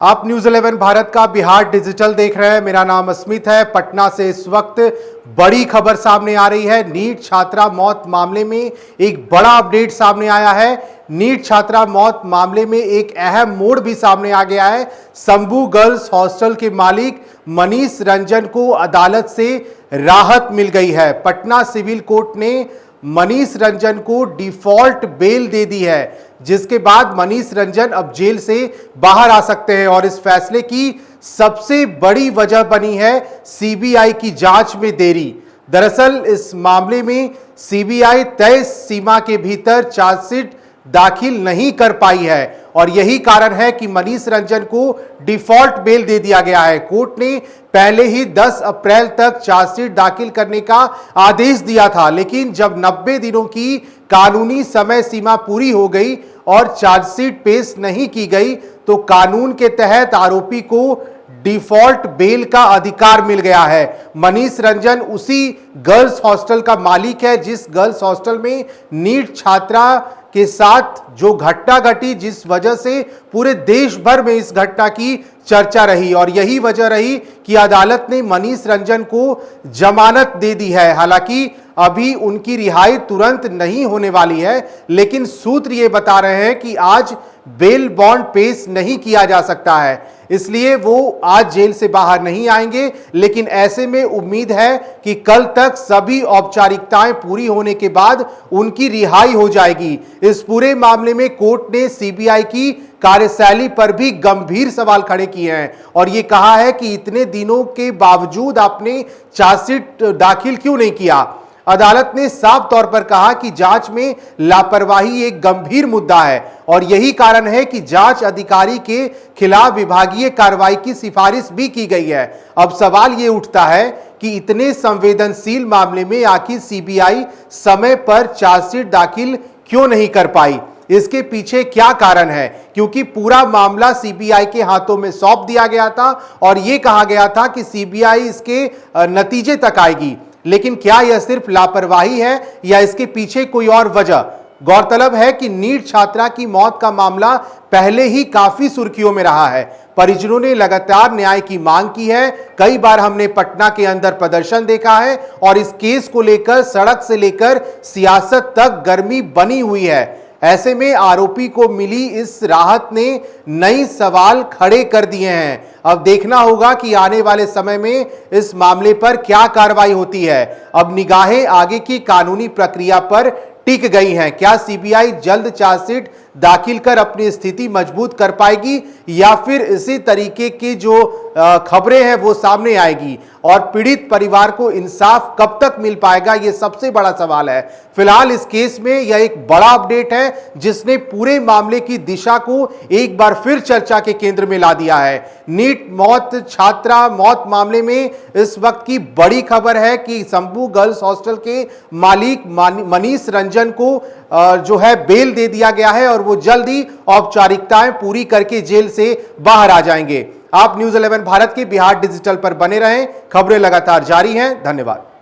आप न्यूज 11 भारत का बिहार डिजिटल देख रहे हैं। मेरा नाम अस्मित है। पटना से इस वक्त बड़ी खबर सामने आ रही है। नीट छात्रा मौत मामले में एक बड़ा अपडेट सामने आया है। नीट छात्रा मौत मामले में एक अहम मोड़ भी सामने आ गया है। शंभू गर्ल्स हॉस्टल के मालिक मनीष रंजन को अदालत से राहत मिल गई है। पटना सिविल कोर्ट ने मनीष रंजन को डिफॉल्ट बेल दे दी है, जिसके बाद मनीष रंजन अब जेल से बाहर आ सकते हैं। और इस फैसले की सबसे बड़ी वजह बनी है सीबीआई की जांच में देरी। दरअसल इस मामले में सीबीआई तय सीमा के भीतर चार्जशीट दाखिल नहीं कर पाई है और यही कारण है कि मनीष रंजन को डिफॉल्ट बेल दे दिया गया है। कोर्ट ने पहले ही 10 अप्रैल तक चार्जशीट दाखिल करने का आदेश दिया था, लेकिन जब 90 दिनों की कानूनी समय सीमा पूरी हो गई और चार्जशीट पेश नहीं की गई तो कानून के तहत आरोपी को डिफॉल्ट बेल का अधिकार मिल गया है। मनीष रंजन उसी गर्ल्स हॉस्टल का मालिक है जिस गर्ल्स हॉस्टल में नीट छात्रा के साथ जो घटना घटी, जिस वजह से पूरे देश भर में इस घटना की चर्चा रही और यही वजह रही कि अदालत ने मनीष रंजन को जमानत दे दी है। हालांकि अभी उनकी रिहाई तुरंत नहीं होने वाली है, लेकिन सूत्र ये बता रहे हैं कि आज बेल बॉन्ड पेश नहीं किया जा सकता है, इसलिए वो आज जेल से बाहर नहीं आएंगे। लेकिन ऐसे में उम्मीद है कि कल तक सभी औपचारिकताएं पूरी होने के बाद उनकी रिहाई हो जाएगी। इस पूरे मामले में कोर्ट ने सीबीआई की कार्यशैली पर भी गंभीर सवाल खड़े किए हैं और यह कहा है कि इतने दिनों के बावजूद आपने चार्जशीट दाखिल क्यों नहीं किया। अदालत ने साफ तौर पर कहा कि जांच में लापरवाही एक गंभीर मुद्दा है और यही कारण है कि जांच अधिकारी के खिलाफ विभागीय कार्रवाई की सिफारिश भी की गई है। अब सवाल यह उठता है कि इतने संवेदनशील मामले में आखिर सीबीआई समय पर चार्जशीट दाखिल क्यों नहीं कर पाई। इसके पीछे क्या कारण है, क्योंकि पूरा मामला सीबीआई के हाथों में सौंप दिया गया था और यह कहा गया था कि सीबीआई इसके नतीजे तक आएगी। लेकिन क्या यह सिर्फ लापरवाही है या इसके पीछे कोई और वजह। गौरतलब है कि नीट छात्रा की मौत का मामला पहले ही काफी सुर्खियों में रहा है। परिजनों ने लगातार न्याय की मांग की है। कई बार हमने पटना के अंदर प्रदर्शन देखा है और इस केस को लेकर सड़क से लेकर सियासत तक गर्मी बनी हुई है। ऐसे में आरोपी को मिली इस राहत ने नए सवाल खड़े कर दिए हैं। अब देखना होगा कि आने वाले समय में इस मामले पर क्या कार्रवाई होती है। अब निगाहें आगे की कानूनी प्रक्रिया पर टिक गई हैं। क्या सीबीआई जल्द चार्जशीट दाखिल कर अपनी स्थिति मजबूत कर पाएगी या फिर इसी तरीके की जो खबरें हैं वो सामने आएगी और पीड़ित परिवार को इंसाफ कब तक मिल पाएगा, ये सबसे बड़ा सवाल है। फिलहाल इस केस में यह एक बड़ा अपडेट है जिसने पूरे मामले की दिशा को एक बार फिर चर्चा के केंद्र में ला दिया है। नीट मौत छात्रा मौत मामले में इस वक्त की बड़ी खबर है कि शंभू गर्ल्स हॉस्टल के मालिक मनीष रंजन को जो है बेल दे दिया गया है और वो जल्द ही औपचारिकताएं पूरी करके जेल से बाहर आ जाएंगे। आप न्यूज 11 भारत के बिहार डिजिटल पर बने रहें। खबरें लगातार जारी हैं। धन्यवाद।